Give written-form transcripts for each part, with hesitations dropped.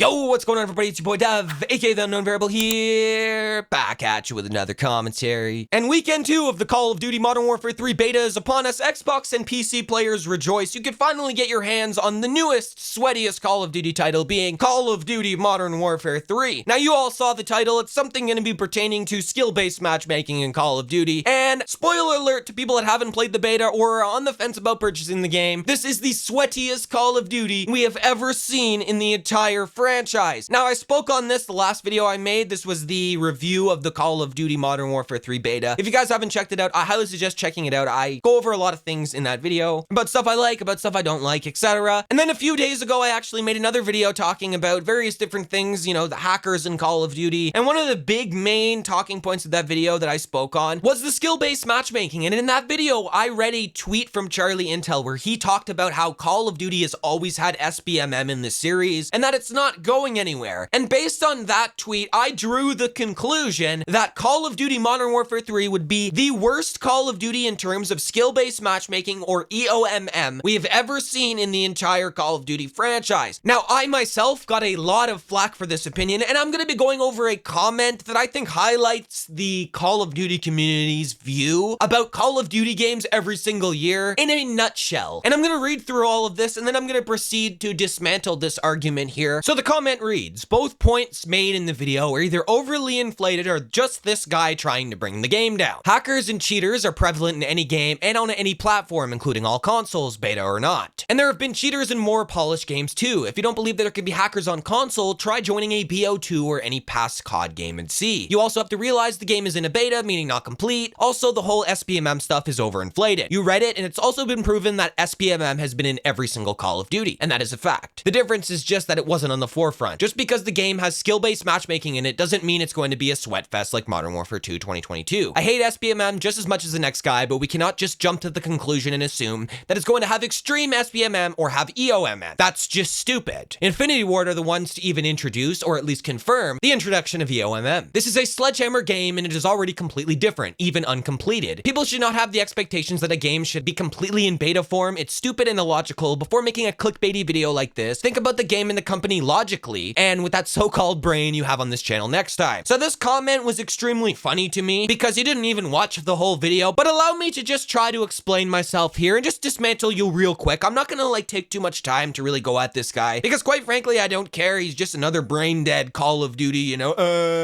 Yo, what's going on, everybody? It's your boy Dev, aka the Unknown Variable here, back at you with another commentary. And weekend 2 of the Call of Duty Modern Warfare 3 beta is upon us. Xbox and PC players rejoice. You can finally get your hands on the newest, sweatiest Call of Duty title, being Call of Duty Modern Warfare 3. Now, you all saw the title. It's something going to be pertaining to skill-based matchmaking in Call of Duty. And spoiler alert to people that haven't played the beta or are on the fence about purchasing the game, this is the sweatiest Call of Duty we have ever seen in the entire franchise. Now, I spoke on this the last video I made. This was the review of the Call of Duty Modern Warfare 3 beta. If you guys haven't checked it out, I highly suggest checking it out. I go over a lot of things in that video about stuff I like, about stuff I don't like, etc. And then a few days ago, I actually made another video talking about various different things, you know, the hackers in Call of Duty. And one of the big main talking points of that video that I spoke on was the skill-based matchmaking. And in that video, I read a tweet from Charlie Intel where he talked about how Call of Duty has always had SBMM in the series and that it's not going anywhere. And based on that tweet, I drew the conclusion that Call of Duty Modern Warfare 3 would be the worst Call of Duty in terms of skill-based matchmaking, or EOMM, we have ever seen in the entire Call of Duty franchise. Now, I myself got a lot of flack for this opinion, and I'm going to be going over a comment that I think highlights the Call of Duty community's view about Call of Duty games every single year in a nutshell. And I'm going to read through all of this, and then I'm going to proceed to dismantle this argument here. So the comment reads, both points made in the video are either overly inflated or just this guy trying to bring the game down. Hackers and cheaters are prevalent in any game and on any platform, including all consoles, beta or not. And there have been cheaters in more polished games too. If you don't believe that there could be hackers on console, try joining a BO2 or any past COD game and see. You also have to realize the game is in a beta, meaning not complete. Also, the whole SBMM stuff is overinflated. You read it, and it's also been proven that SBMM has been in every single Call of Duty, and that is a fact. The difference is just that it wasn't on the forefront. Just because the game has skill-based matchmaking in it doesn't mean it's going to be a sweat fest like Modern Warfare 2 2022. I hate SBMM just as much as the next guy, but we cannot just jump to the conclusion and assume that it's going to have extreme SBMM or have EOMM. That's just stupid. Infinity Ward are the ones to even introduce, or at least confirm, the introduction of EOMM. This is a Sledgehammer game, and it is already completely different, even uncompleted. People should not have the expectations that a game should be completely in beta form. It's stupid and illogical. Before making a clickbaity video like this, think about the game and the company logically, and with that so-called brain you have on this channel next time. So this comment was extremely funny to me because you didn't even watch the whole video, but allow me to just try to explain myself here and just dismantle you real quick. I'm not gonna take too much time to really go at this guy because quite frankly, I don't care. He's just another brain dead Call of Duty, you know,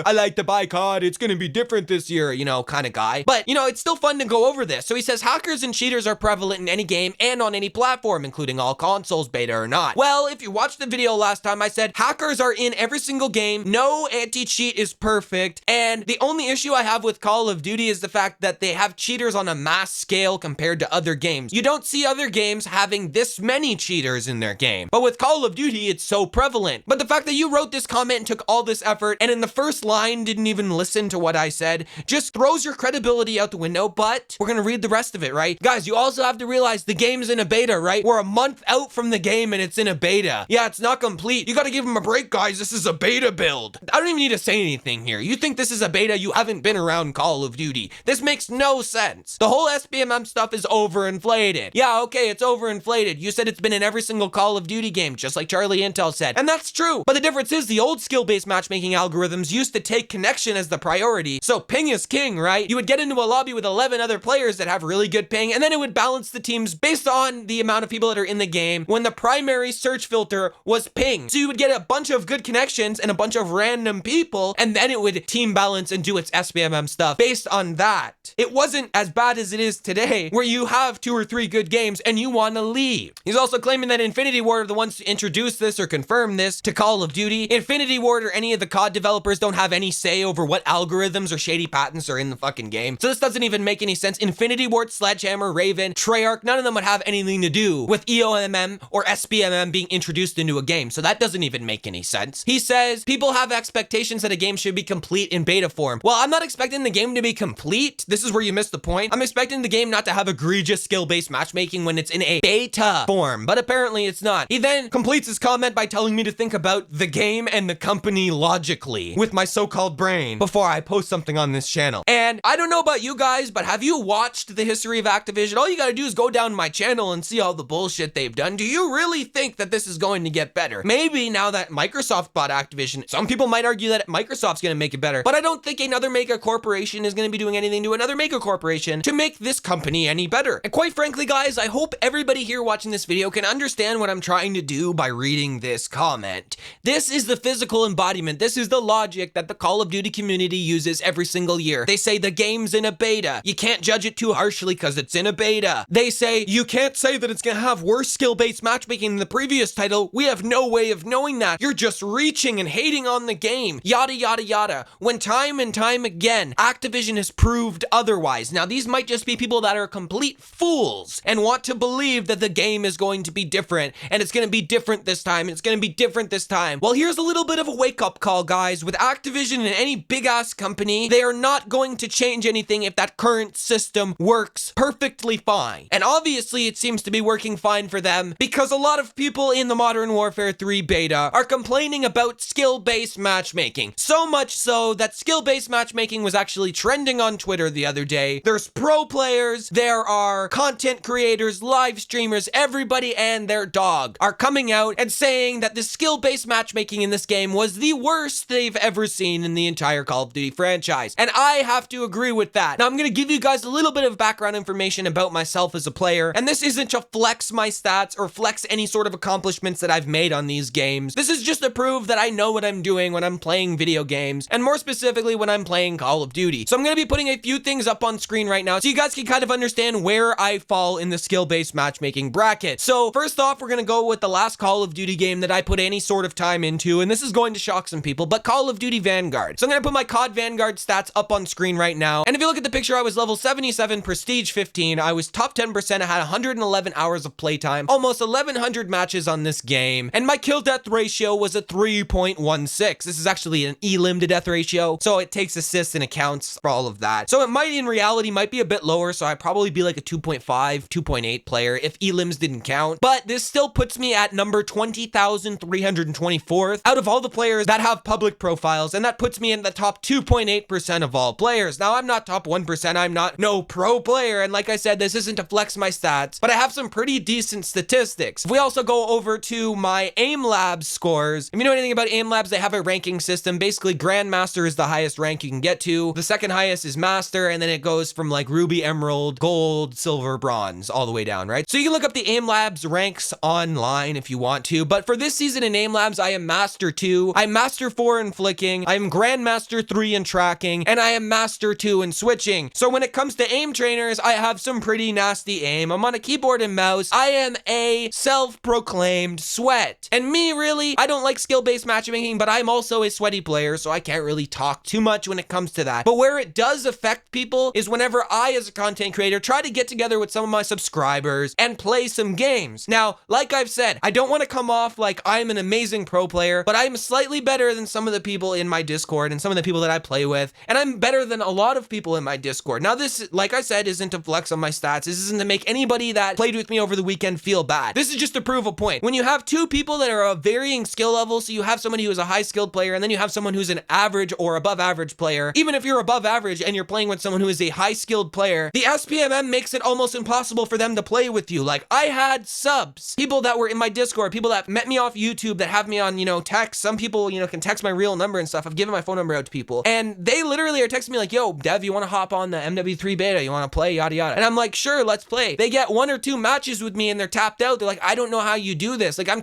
I like to buy COD, it's gonna be different this year, you know, kind of guy. But, you know, it's still fun to go over this. So he says, hackers and cheaters are prevalent in any game and on any platform, including all consoles, beta or not. Well, if you watched the video last time, I said hackers are in every single game, no anti-cheat is perfect, and the only issue I have with Call of Duty is the fact that they have cheaters on a mass scale compared to other games. You don't see other games having this many cheaters in their game, but with Call of Duty, it's so prevalent. But the fact that you wrote this comment and took all this effort, and in the first line didn't even listen to what I said, just throws your credibility out the window. But we're gonna read the rest of it, right? Guys, you also have to realize the game's in a beta, right? We're a month out from the game and it's in a beta. Yeah, it's not complete. You gotta give them a break, guys. This is a beta build. I don't even need to say anything here. You think this is a beta, you haven't been around Call of Duty. This makes no sense. The whole SBMM stuff is overinflated. Yeah, okay, it's overinflated. You said it's been in every single Call of Duty game, just like Charlie Intel said. And that's true. But the difference is the old skill-based matchmaking algorithms used to take connection as the priority. So ping is king, right? You would get into a lobby with 11 other players that have really good ping, and then it would balance the teams based on the amount of people that are in the game when the primary search filter was ping. So you would get a bunch of good connections and a bunch of random people, and then it would team balance and do its SBMM stuff based on that. It wasn't as bad as it is today, where you have 2 or 3 good games and you want to leave. He's also claiming that Infinity Ward are the ones to introduce this or confirm this to Call of Duty. Infinity Ward or any of the COD developers don't have any say over what algorithms or shady patents are in the fucking game. So this doesn't even make any sense. Infinity Ward, Sledgehammer, Raven, Treyarch, none of them would have anything to do with EOMM or SBMM being introduced into a game. So that doesn't even make any sense. He says people have expectations that a game should be complete in beta form. Well, I'm not expecting the game to be complete. This is where you missed the point. I'm expecting the game not to have egregious skill-based matchmaking when it's in a beta form, but apparently it's not. He then completes his comment by telling me to think about the game and the company logically with my so-called brain before I post something on this channel. And I don't know about you guys, but have you watched the history of Activision? All you gotta do is go down my channel and see all the bullshit they've done. Do you really think that this is going to get better? Maybe now now that Microsoft bought Activision, some people might argue that Microsoft's going to make it better, but I don't think another mega corporation is going to be doing anything to another mega corporation to make this company any better. And quite frankly, guys, I hope everybody here watching this video can understand what I'm trying to do by reading this comment. This is the physical embodiment. This is the logic that the Call of Duty community uses every single year. They say the game's in a beta. You can't judge it too harshly because it's in a beta. They say you can't say that it's going to have worse skill-based matchmaking than the previous title. We have no way of knowing that. You're just reaching and hating on the game. Yada, yada, yada. When time and time again, Activision has proved otherwise. Now, these might just be people that are complete fools and want to believe that the game is going to be different, and it's going to be different this time, and it's going to be different this time. Well, here's a little bit of a wake-up call, guys. With Activision and any big-ass company, they are not going to change anything if that current system works perfectly fine. And obviously, it seems to be working fine for them because a lot of people in the Modern Warfare 3 beta are complaining about skill-based matchmaking. So much so that skill-based matchmaking was actually trending on Twitter the other day. There's pro players, there are content creators, live streamers, everybody and their dog are coming out and saying that the skill-based matchmaking in this game was the worst they've ever seen in the entire Call of Duty franchise. And I have to agree with that. Now, I'm going to give you guys a little bit of background information about myself as a player, and this isn't to flex my stats or flex any sort of accomplishments that I've made on these games. This is just to prove that I know what I'm doing when I'm playing video games, and more specifically when I'm playing Call of Duty. So I'm going to be putting a few things up on screen right now so you guys can kind of understand where I fall in the skill-based matchmaking bracket. So first off, we're going to go with the last Call of Duty game that I put any sort of time into, and this is going to shock some people, but Call of Duty Vanguard. So I'm going to put my COD Vanguard stats up on screen right now, and if you look at the picture, I was level 77, prestige 15, I was top 10%, I had 111 hours of playtime, almost 1100 matches on this game, and my kill death ratio was a 3.16. This is actually an elim to death ratio, so it takes assists and accounts for all of that. So it might, in reality, might be a bit lower, so I'd probably be like a 2.5, 2.8 player if elims didn't count, but this still puts me at number 20,324th out of all the players that have public profiles, and that puts me in the top 2.8% of all players. Now, I'm not top 1%, I'm not no pro player, and like I said, this isn't to flex my stats, but I have some pretty decent statistics. If we also go over to my AIM Labs scores, if you know anything about AIM Labs, they have a ranking system. Basically, Grandmaster is the highest rank you can get to. The second highest is Master, and then it goes from like Ruby, Emerald, Gold, Silver, Bronze, all the way down, right? So you can look up the AIM Labs ranks online if you want to, but for this season in AIM Labs, I am Master 2, I'm Master 4 in flicking, I am Grandmaster 3 in tracking, and I am Master 2 in switching. So when it comes to aim trainers, I have some pretty nasty aim. I'm on a keyboard and mouse. I am a self-proclaimed sweat. And me, really, I don't like skill-based matchmaking, but I'm also a sweaty player, so I can't really talk too much when it comes to that. But where it does affect people is whenever I, as a content creator, try to get together with some of my subscribers and play some games. Now, like I've said, I don't want to come off like I'm an amazing pro player, but I'm slightly better than some of the people in my Discord and some of the people that I play with, and I'm better than a lot of people in my Discord. Now, this, like I said, isn't to flex on my stats. This isn't to make anybody that played with me over the weekend feel bad. This is just to prove a point. When you have two people that are of varying skill levels, so you have somebody who is a high-skilled player, and then you have someone who's an average or above-average player, even if you're above average and you're playing with someone who is a high-skilled player, the SBMM makes it almost impossible for them to play with you. Like, I had subs, people that were in my Discord, people that met me off YouTube, that have me on, text. Some people, can text my real number and stuff. I've given my phone number out to people, and they literally are texting me like, yo, Dev, you want to hop on the MW3 beta? You want to play? Yada, yada. And I'm like, sure, let's play. They get 1 or 2 matches with me and they're tapped out. They're like, I don't know how you do this. Like, I'm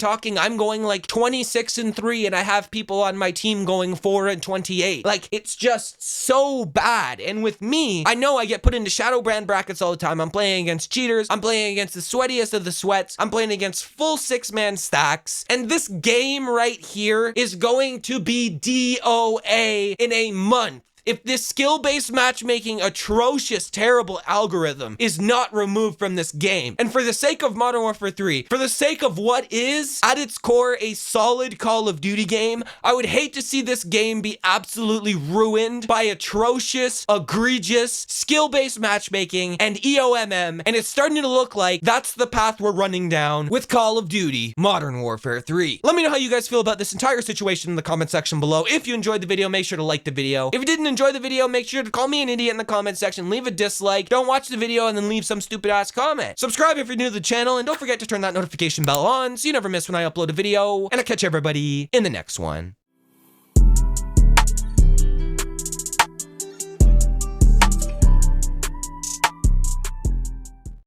going like 26-3, and I have people on my team going 4-28. Like, it's just so bad. And with me, I know I get put into shadow brand brackets all the time. I'm playing against cheaters. I'm playing against the sweatiest of the sweats. I'm playing against full 6-man stacks. And this game right here is going to be DOA in a month if this skill-based matchmaking, atrocious, terrible algorithm is not removed from this game. And for the sake of Modern Warfare 3, for the sake of what is, at its core, a solid Call of Duty game, I would hate to see this game be absolutely ruined by atrocious, egregious, skill-based matchmaking and EOMM, and it's starting to look like that's the path we're running down with Call of Duty Modern Warfare 3. Let me know how you guys feel about this entire situation in the comment section below. If you enjoyed the video, make sure to like the video. If you didn't enjoy the video, make sure to call me an idiot in the comment section, leave a dislike, don't watch the video and then leave some stupid ass comment. Subscribe if you're new to the channel, and don't forget to turn that notification bell on so you never miss when I upload a video, and I'll catch everybody in the next one.